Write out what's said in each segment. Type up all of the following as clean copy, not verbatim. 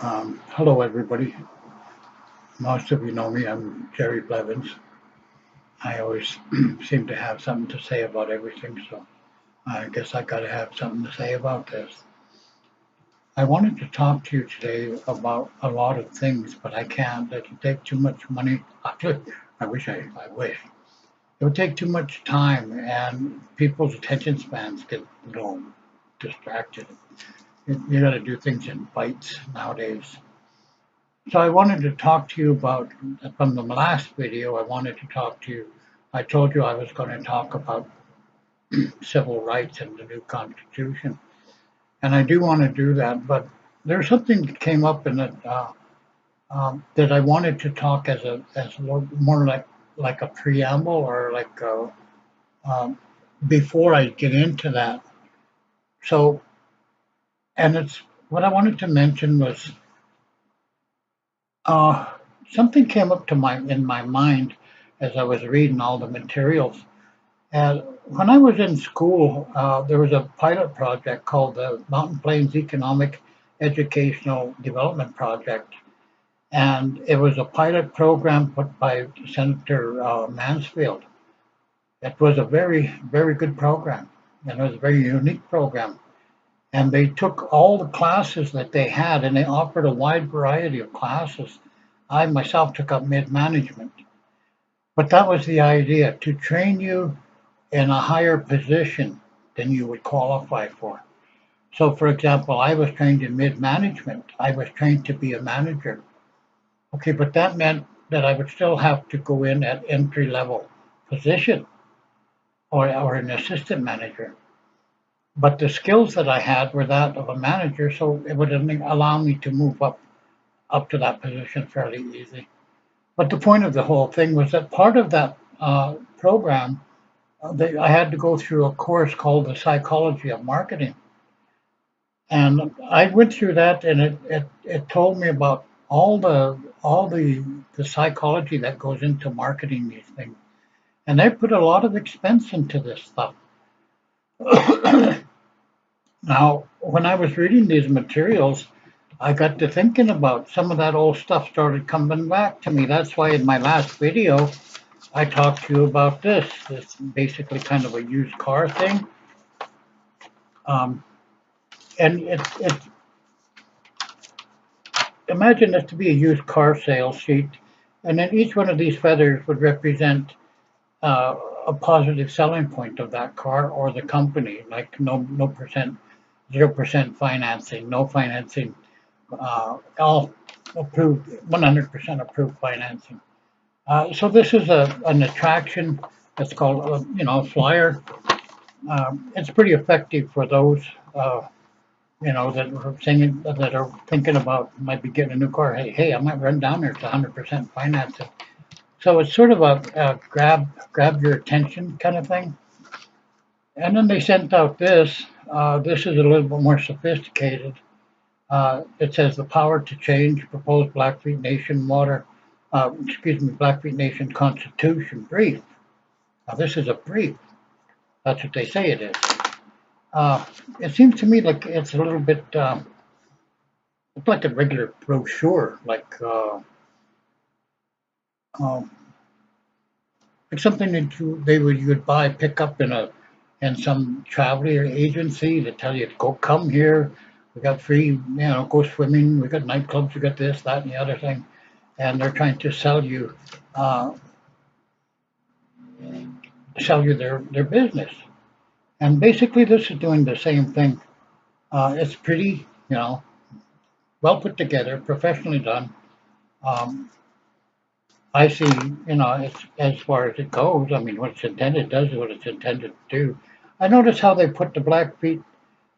Hello, everybody. Most of you know me. I'm Jerry Blevins. I always seem to have something to say about everything, so I guess I got to have something to say about this. I wanted to talk to you today about a lot of things, but I can't. It'll take too much money. I wish. It would take too much time, and people's attention spans get, distracted. You got to do things in bites nowadays. So I wanted to talk to you about, from the last video, I wanted to talk to you. I told you I was going to talk about civil rights and the new Constitution. And I do want to do that, but there's something that came up in it that I wanted to talk as a little more like a preamble or like before I get into that. So, and it's what I wanted to mention was uh, something came up to my mind as I was reading all the materials. And when I was in school, there was a pilot project called the Mountain Plains Economic Educational Development Project. And it was a pilot program put by Senator Mansfield. It was a very, very good program. And it was a very unique program. And they took all the classes that they had and they offered a wide variety of classes. I myself took up mid-management. But that was the idea, to train you in a higher position than you would qualify for. So, for example, I was trained in mid-management. I was trained to be a manager. Okay, but that meant that I would still have to go in at entry-level position or an assistant manager. But the skills that I had were that of a manager, so it would allow me to move up to that position fairly easy. But the point of the whole thing was that part of that program I had to go through a course called the Psychology of Marketing. And I went through that and it told me about all the psychology that goes into marketing these things. And they put a lot of expense into this stuff. Now, when I was reading these materials, I got to thinking about some of that old stuff started coming back to me. That's why in my last video, I talked to you about this. It's basically kind of a used car thing. Um, and imagine this to be a used car sales sheet, and then each one of these feathers would represent a positive selling point of that car or the company, like no percent, 0% financing, no financing, all approved, 100% approved financing. So this is an attraction. It's called a flyer. It's pretty effective for those. That are thinking about might be getting a new car. Hey, I might run down there. It's 100% financing. So it's sort of a grab your attention kind of thing. And then they sent out this. This is a little bit more sophisticated. It says the power to change proposed Blackfeet Nation Blackfeet Nation Constitution brief. Now this is a brief. That's what they say it is. It seems to me like it's a little bit. It's like a regular brochure, um, like something that you would buy, pick up in some travel agency to tell you to come here. We got free, go swimming. We got nightclubs. We got this, that, and the other thing, and they're trying to sell you their business. And basically, this is doing the same thing. It's pretty, well put together, professionally done. Um, I see, it's, as far as it goes, I mean, what it's intended does what it's intended to do. I notice how they put the Blackfeet,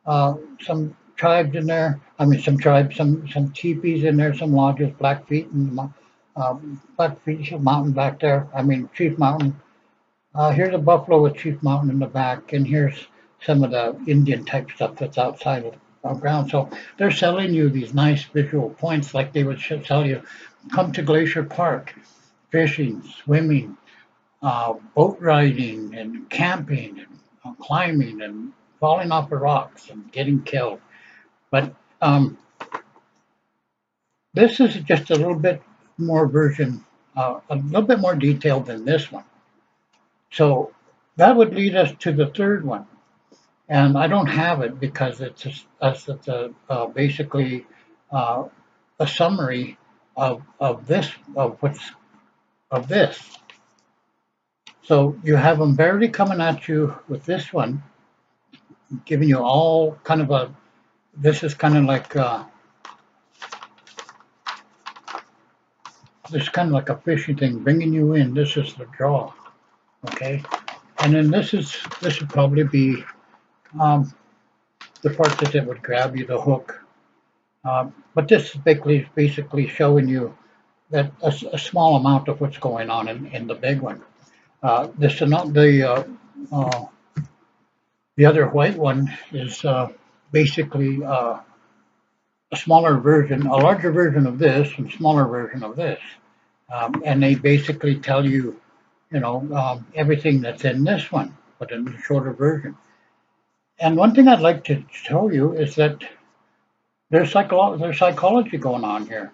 some tribes in there. I mean, some tribes, some teepees in there, some lodges, Blackfeet and Blackfeet Mountain back there. I mean, Chief Mountain. Here's a buffalo with Chief Mountain in the back, and here's some of the Indian type stuff that's outside of ground. So they're selling you these nice visual points, like they would sell you, come to Glacier Park, fishing, swimming, boat riding, and camping, and climbing, and falling off the rocks and getting killed. But This is just a little bit more version, a little bit more detailed than this one. So that would lead us to the third one. And I don't have it because basically uh, a summary of this, of this. So you have them barely coming at you with this one, giving you all kind of a, this is kind of like, this is kind of like a fishing thing, bringing you in. This is the draw, okay? And then this would probably be the part that it would grab you, the hook. But this is basically showing you that a small amount of what's going on in the big one. Uh, the other white one is basically a smaller version, a larger version of this, and smaller version of this. And they basically tell you, everything that's in this one, but in a shorter version. And one thing I'd like to show you is that there's psychology going on here.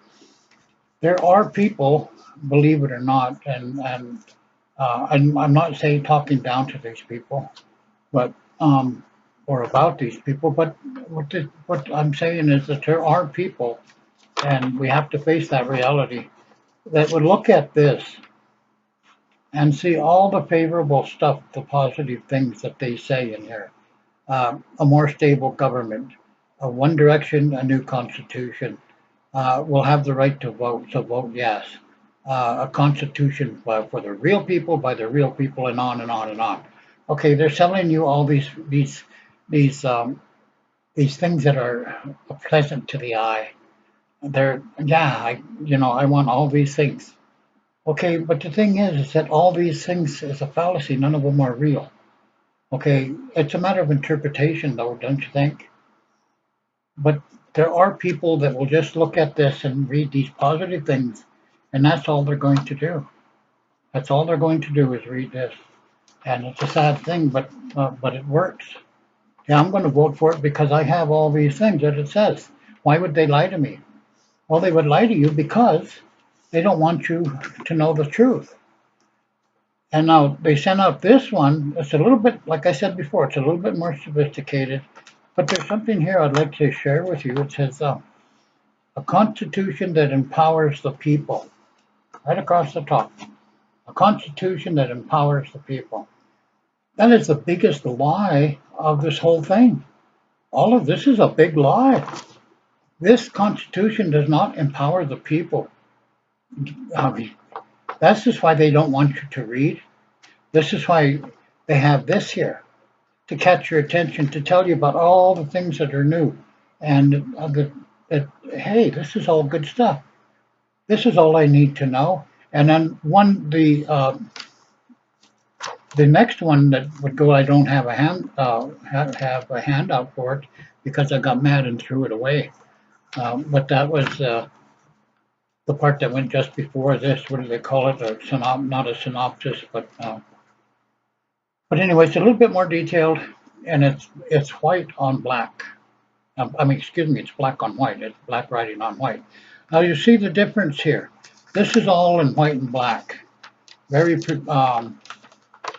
There are people, believe it or not, and I'm not saying talking down to these people, but or about these people, but what I'm saying is that there are people, and we have to face that reality, that would look at this and see all the favorable stuff, the positive things that they say in here. A more stable government, a one direction, a new constitution, will have the right to vote, so vote yes. A constitution for the real people, by the real people, and on and on and on. Okay, they're selling you all these these things that are pleasant to the eye. They're yeah, I want all these things. Okay, but the thing is that all these things is a fallacy. None of them are real. Okay, it's a matter of interpretation, though, don't you think? But there are people that will just look at this and read these positive things, and that's all they're going to do. That's all they're going to do is read this, and it's a sad thing, but it works. Yeah, I'm going to vote for it because I have all these things that it says. Why would they lie to me? Well, they would lie to you because they don't want you to know the truth. And now they sent out this one. It's a little bit, like I said before, it's a little bit more sophisticated. But there's something here I'd like to share with you. It says a constitution that empowers the people, right across the top. A constitution that empowers the people. That is the biggest lie of this whole thing. All of this is a big lie. This constitution does not empower the people. That's just why they don't want you to read. This is why they have this here, to catch your attention, to tell you about all the things that are new, and that hey, this is all good stuff. This is all I need to know. And then the next one that would go, I don't have have a handout for it because I got mad and threw it away. But that was the part that went just before this. What do they call it? Not a synopsis, but anyway, it's a little bit more detailed, and it's white on black. I mean, excuse me, it's black on white. It's black writing on white. Now you see the difference here. This is all in white and black. Very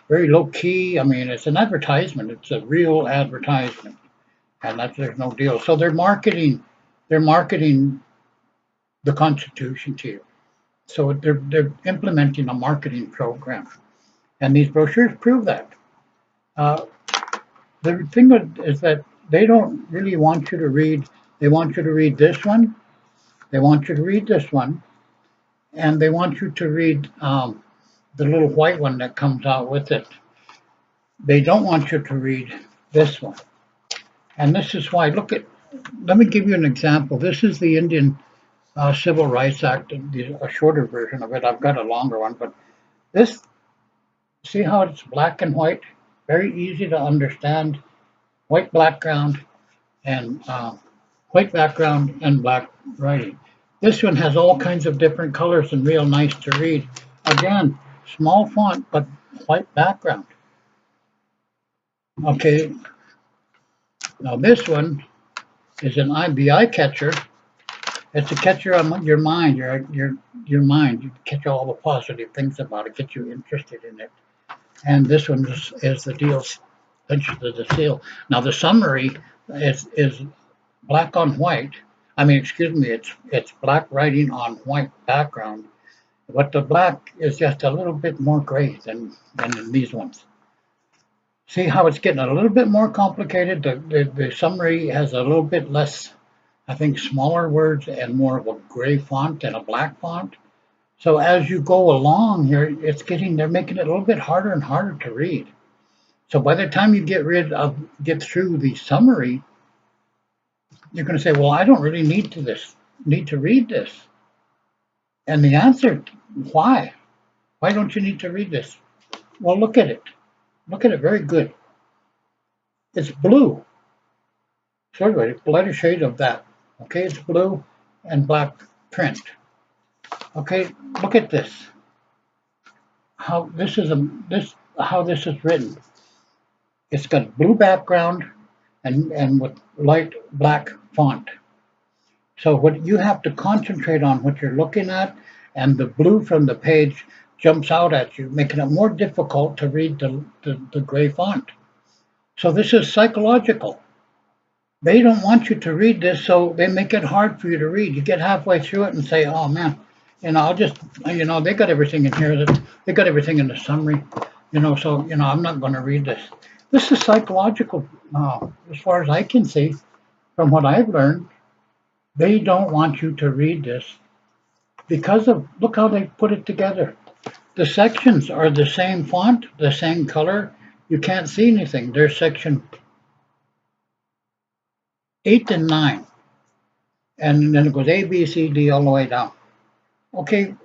very low key. I mean, it's an advertisement. It's a real advertisement, and there's no deal. So they're marketing the Constitution to you. So they're implementing a marketing program, and these brochures prove that. Uh, the thing is that they don't really want you to read. They want you to read this one. They want you to read this one, and they want you to read the little white one that comes out with it. They don't want you to read this one, and this is why. Let me give you an example. This is the Indian Civil Rights Act, a shorter version of it. I've got a longer one, but this. See how it's black and white? Very easy to understand. White background and white background and black writing. This one has all kinds of different colors and real nice to read. Again, small font but white background. Okay, now this one is the eye catcher It's to catch your mind, your mind. You catch all the positive things about it, get you interested in it. And this one is the deal, clinches the seal. Now the summary is black on white. I mean, excuse me, it's black writing on white background, but the black is just a little bit more gray than in these ones. See how it's getting a little bit more complicated? The summary has a little bit less, I think, smaller words and more of a gray font and a black font. So as you go along here, they're making it a little bit harder and harder to read. So by the time you get through the summary, you're going to say, well, I don't really need to read this. And the answer, why? Why don't you need to read this? Well, look at it. Look at it very good. It's blue. Sort of a lighter shade of that. Okay, it's blue and black print. Okay, look at this. How this is written. It's got blue background and with light black font. So what you have to concentrate on what you're looking at, and the blue from the page jumps out at you, making it more difficult to read the gray font. So this is psychological. They don't want you to read this, so they make it hard for you to read. You get halfway through it and say, oh man, I'll just, they got everything in here, they got everything in the summary, so, I'm not going to read this. This is psychological, as far as I can see, from what I've learned. They don't want you to read this because of, look how they put it together. The sections are the same font, the same color. You can't see anything. There's section 8 and 9. And then it goes A, B, C, D all the way down. Okay,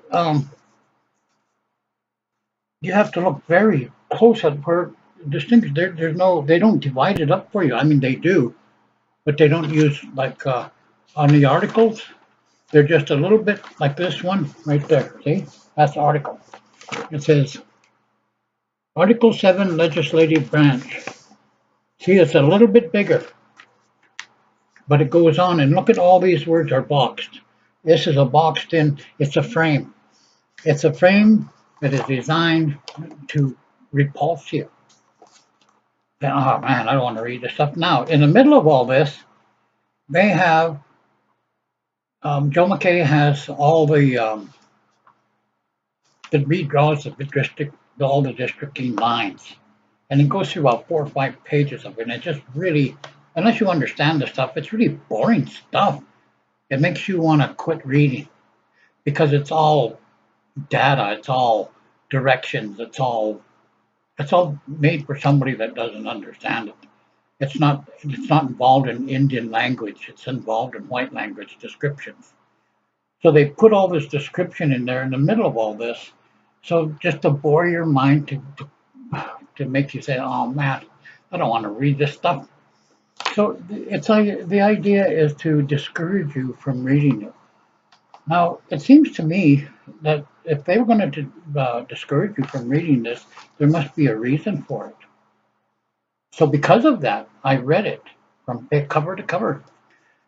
you have to look very close at where distinct. They don't divide it up for you. I mean, they do, but they don't use like on the articles. They're just a little bit like this one right there. See, that's the article. It says Article 7, Legislative Branch. See, it's a little bit bigger, but it goes on, and look at all these words are boxed. This is a boxed in, it's a frame. It's a frame that is designed to repulse you. Oh man, I don't want to read this stuff. Now, in the middle of all this, they have, Joe McKay has all the redraws of the district, all the districting lines. And it goes through about 4 or 5 pages of it. And it just really, unless you understand the stuff, it's really boring stuff. It makes you want to quit reading because it's all data, it's all directions, it's all made for somebody that doesn't understand it. It's not involved in Indian language, it's involved in white language descriptions. So they put all this description in there in the middle of all this. So just to bore your mind to make you say, oh man, I don't want to read this stuff. So it's like the idea is to discourage you from reading it. Now, it seems to me that if they were going to discourage you from reading this, there must be a reason for it. So because of that, I read it from cover to cover.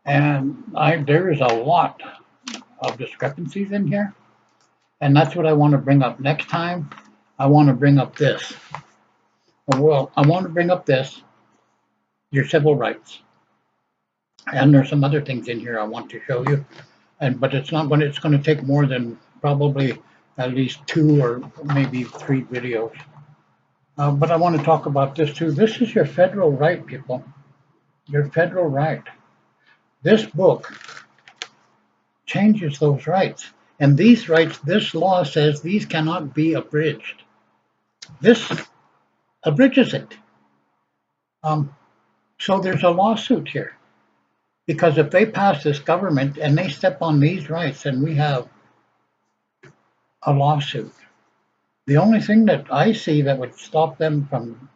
And there is a lot of discrepancies in here. And that's what I want to bring up next time. I want to bring up this. Well, I want to bring up this, your civil rights. And there's some other things in here I want to show you. But it's going to take more than probably at least 2 or maybe 3 videos. But I want to talk about this too. This is your federal right, people. Your federal right. This book changes those rights. And these rights, this law says these cannot be abridged. This abridges it. So there's a lawsuit here. Because if they pass this government and they step on these rights, then we have a lawsuit. The only thing that I see that would stop them from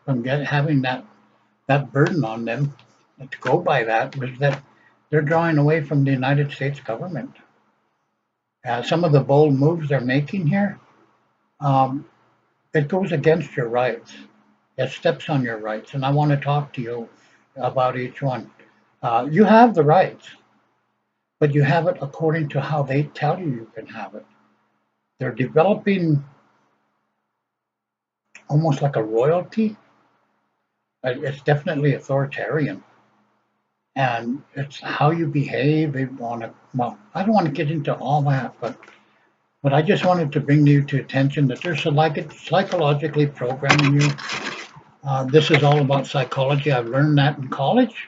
having that burden on them to go by that was that they're drawing away from the United States government. Some of the bold moves they're making here, it goes against your rights. It steps on your rights, and I want to talk to you about each one. You have the rights. but you have it according to how they tell you can have it. They're developing almost like a royalty. It's definitely authoritarian, and it's how you behave. They want to. Well, I don't want to get into all that, but I just wanted to bring you to attention that there's psychologically programming you. This is all about psychology. I've learned that in college,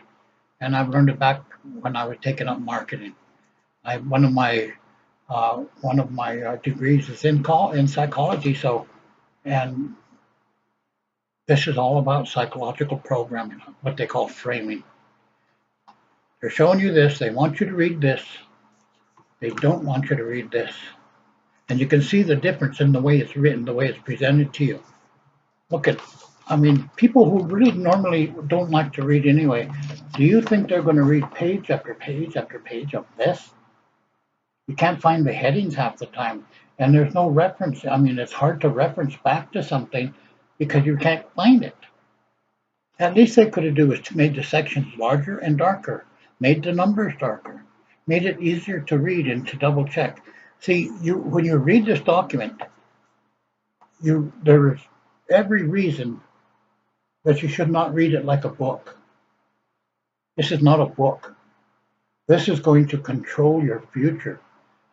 and I've learned it back when I was taking up marketing. One of my degrees is in psychology. So, and this is all about psychological programming, what they call framing. They're showing you this. They want you to read this. They don't want you to read this. And you can see the difference in the way it's written, the way it's presented to you. Look at, I mean, people who really normally don't like to read anyway, do you think they're going to read page after page after page of this? You can't find the headings half the time. And there's no reference. I mean, it's hard to reference back to something because you can't find it. At least they could have done is made the sections larger and darker, made the numbers darker, made it easier to read and to double check. See, when you read this document, there is every reason that you should not read it like a book. This is not a book. This is going to control your future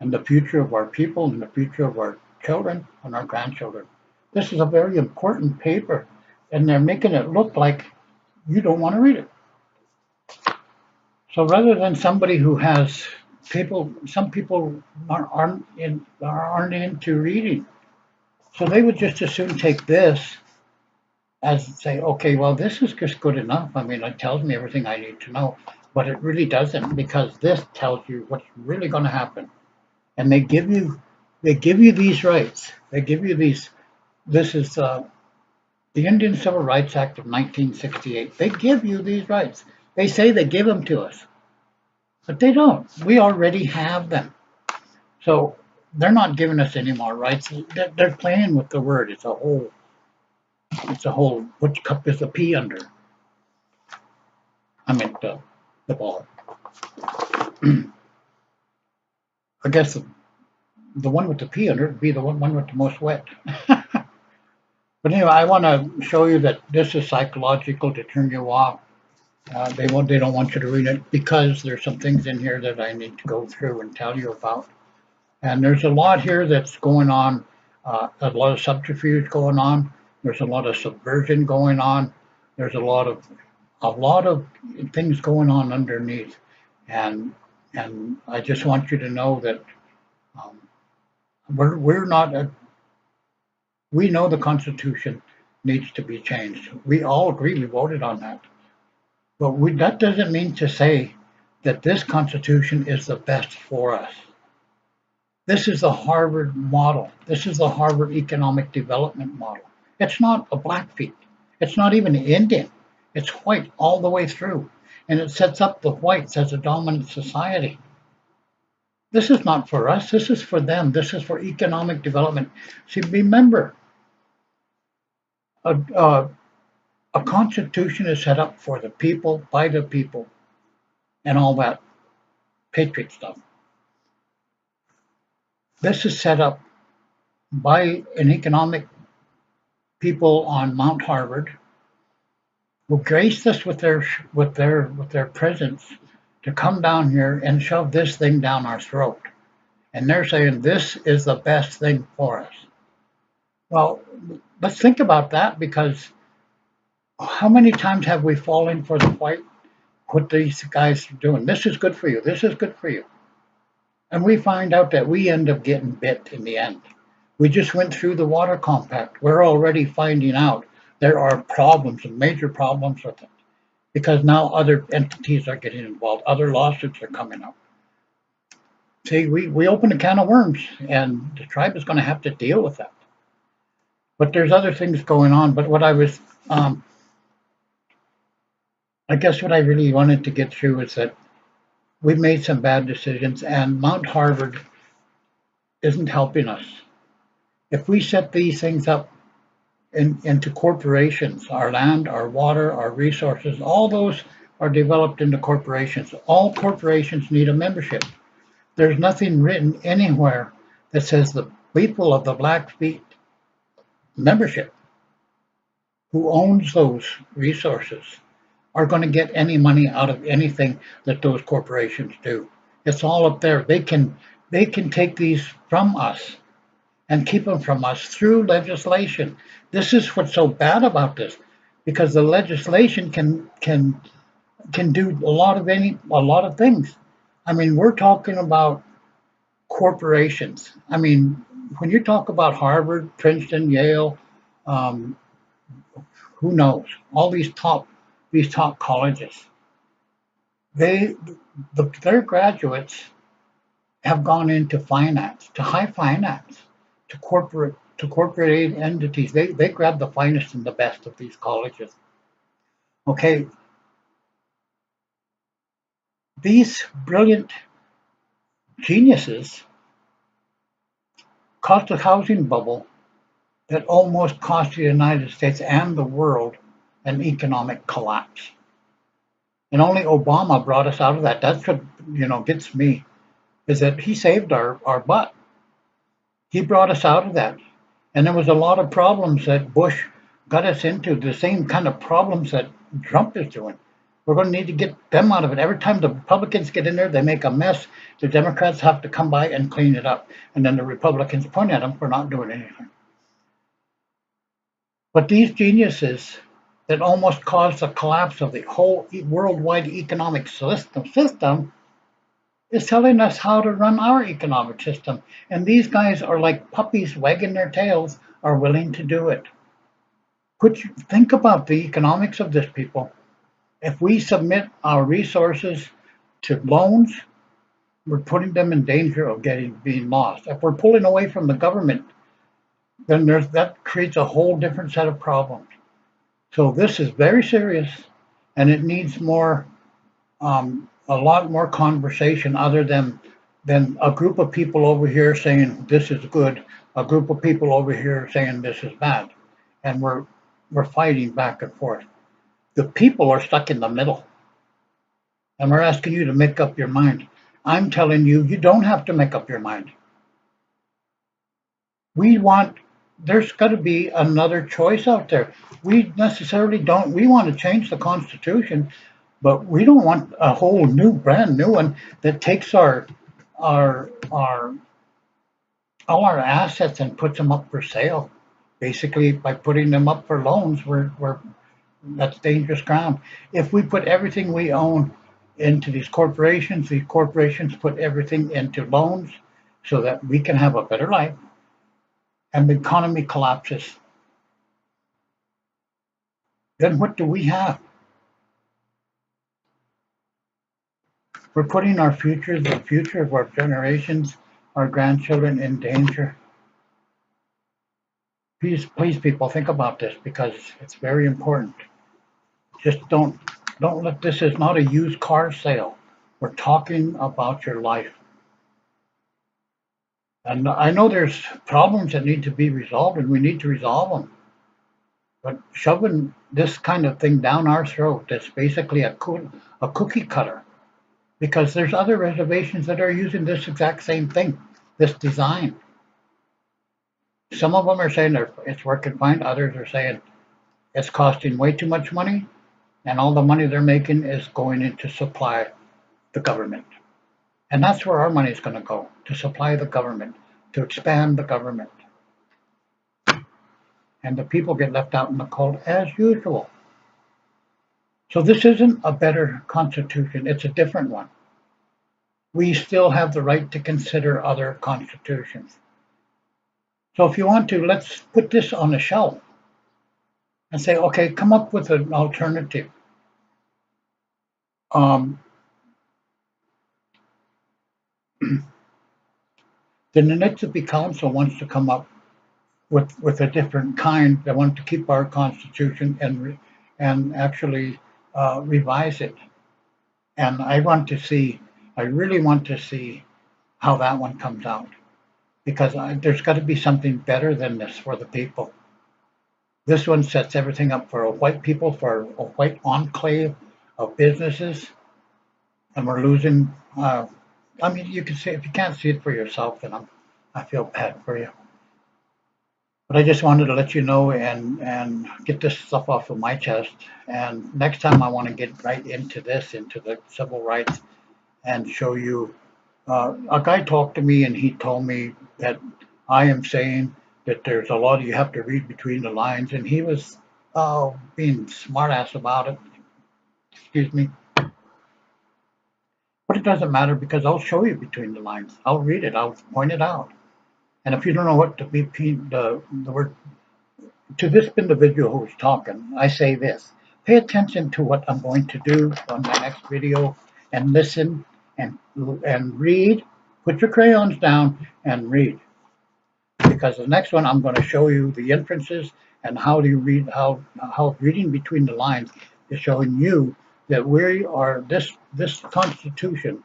and the future of our people and the future of our children and our grandchildren. This is a very important paper, and they're making it look like you don't want to read it. So rather than somebody who has some people aren't into reading. So they would just as soon take this as say, okay, well, this is just good enough. I mean, it tells me everything I need to know, but it really doesn't, because this tells you what's really going to happen. And they give you these rights. They give you these. This is the Indian Civil Rights Act of 1968. They give you these rights. They say they give them to us, but they don't. We already have them. So they're not giving us any more rights. They're playing with the word. It's a whole. Which cup is the pea under? I meant the ball. I guess the one with the pea under would be the one with the most wet. But anyway, I want to show you that this is psychological to turn you off. They don't want you to read it because there's some things in here that I need to go through and tell you about. And there's a lot here that's going on, a lot of subterfuge going on. There's a lot of subversion going on. There's a lot of things going on underneath. And I just want you to know that we know the Constitution needs to be changed. We all agree, we voted on that. But that doesn't mean to say that this Constitution is the best for us. This is the Harvard model. This is the Harvard economic development model. It's not a Blackfeet. It's not even Indian. It's white all the way through. And it sets up the whites as a dominant society. This is not for us. This is for them. This is for economic development. See, remember, a constitution is set up for the people, by the people, and all that patriot stuff. This is set up by an economic people on Mount Harvard who graced us with their presence to come down here and shove this thing down our throat. And they're saying this is the best thing for us. Well, let's think about that, because how many times have we fallen for the white, what these guys are doing? This is good for you. This is good for you. And we find out that we end up getting bit in the end. We just went through the water compact. We're already finding out there are problems and major problems with it, because now other entities are getting involved. Other lawsuits are coming up. See, we opened a can of worms, and the tribe is going to have to deal with that. But there's other things going on. But what I was, I guess what I really wanted to get through is that we've made some bad decisions, and Mount Harvard isn't helping us. If we set these things up into corporations, our land, our water, our resources, all those are developed into corporations. All corporations need a membership. There's nothing written anywhere that says the people of the Blackfeet membership who owns those resources are going to get any money out of anything that those corporations do. It's all up there. They can take these from us and keep them from us through legislation. This is what's so bad about this, because the legislation can do a lot of things. I mean, we're talking about corporations. I mean, when you talk about Harvard, Princeton, Yale, um, who knows, all these top colleges, they their graduates have gone into finance, to high finance, to corporate entities. They grab the finest and the best of these colleges. Okay, these brilliant geniuses caused a housing bubble that almost cost the United States and the world an economic collapse. And only Obama brought us out of that. That's what gets me, is that he saved our butt. He brought us out of that. And there was a lot of problems that Bush got us into, the same kind of problems that Trump is doing. We're going to need to get them out of it. Every time the Republicans get in there, they make a mess. The Democrats have to come by and clean it up. And then the Republicans point at them for not doing anything. But these geniuses that almost caused the collapse of the whole worldwide economic system is telling us how to run our economic system. And these guys are like puppies wagging their tails, are willing to do it. Think about the economics of this, people. If we submit our resources to loans, we're putting them in danger of being lost. If we're pulling away from the government, then that creates a whole different set of problems. So this is very serious, and it needs a lot more conversation, other than a group of people over here saying this is good, a group of people over here saying this is bad, and we're fighting back and forth. The people are stuck in the middle, and we're asking you to make up your mind. I'm telling you, you don't have to make up your mind. There's got to be another choice out there. We necessarily don't. We want to change the Constitution, but we don't want a whole brand new one that takes our all our assets and puts them up for sale. Basically, by putting them up for loans, that's dangerous ground. If we put everything we own into these corporations put everything into loans so that we can have a better life, and the economy collapses, then what do we have? We're putting our future, the future of our generations, our grandchildren, in danger. Please, people, think about this, because it's very important. Just don't let this is not a used car sale. We're talking about your life. And I know there's problems that need to be resolved, and we need to resolve them. But shoving this kind of thing down our throat, that's basically a cookie cutter, because there's other reservations that are using this exact same thing, this design. Some of them are saying it's working fine. Others are saying it's costing way too much money, and all the money they're making is going into supply the government. And that's where our money is going to go, to supply the government, to expand the government. And the people get left out in the cold as usual. So this isn't a better constitution, it's a different one. We still have the right to consider other constitutions. So if you want to, let's put this on the shelf and say, okay, come up with an alternative. The Nitzippi Council wants to come up with a different kind. They want to keep our constitution and actually revise it. And I really want to see how that one comes out, because there's got to be something better than this for the people. This one sets everything up for white people, for a white enclave of businesses, and we're losing I mean, you can see, if you can't see it for yourself, then I feel bad for you. But I just wanted to let you know and get this stuff off of my chest. And next time I want to get right into this, into the civil rights, and show you. A guy talked to me and he told me that I am saying that there's a lot you have to read between the lines, and he was being smartass about it. Excuse me. But it doesn't matter because I'll show you between the lines. I'll read it. I'll point it out. And if you don't know what the word to this individual who's talking, I say this: pay attention to what I'm going to do on my next video, and listen and read. Put your crayons down and read, because the next one I'm going to show you the inferences and how do you read, how reading between the lines is showing you that we are this Constitution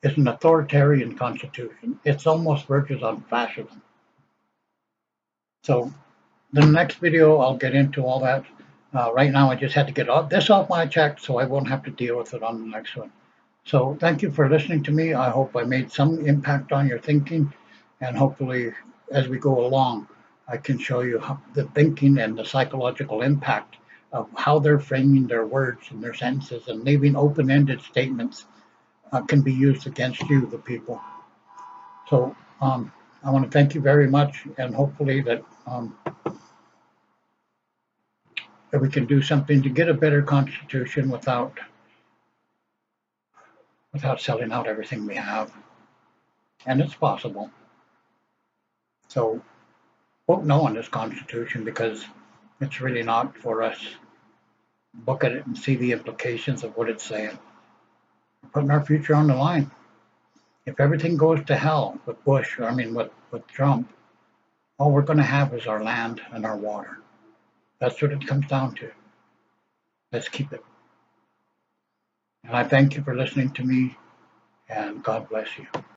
is an authoritarian constitution. It's almost verges on fascism. So the next video, I'll get into all that. Right now, I just had to get this off my chest so I won't have to deal with it on the next one. So thank you for listening to me. I hope I made some impact on your thinking, and hopefully, as we go along, I can show you how the thinking and the psychological impact of how they're framing their words and their sentences and leaving open-ended statements can be used against you, the people. So I want to thank you very much, and hopefully that we can do something to get a better constitution without selling out everything we have, and it's possible. So vote no on this constitution because it's really not for us. Look at it and see the implications of what it's saying. We're putting our future on the line. If everything goes to hell with Bush, I mean with Trump, all we're going to have is our land and our water. That's what it comes down to. Let's keep it. And I thank you for listening to me, and God bless you.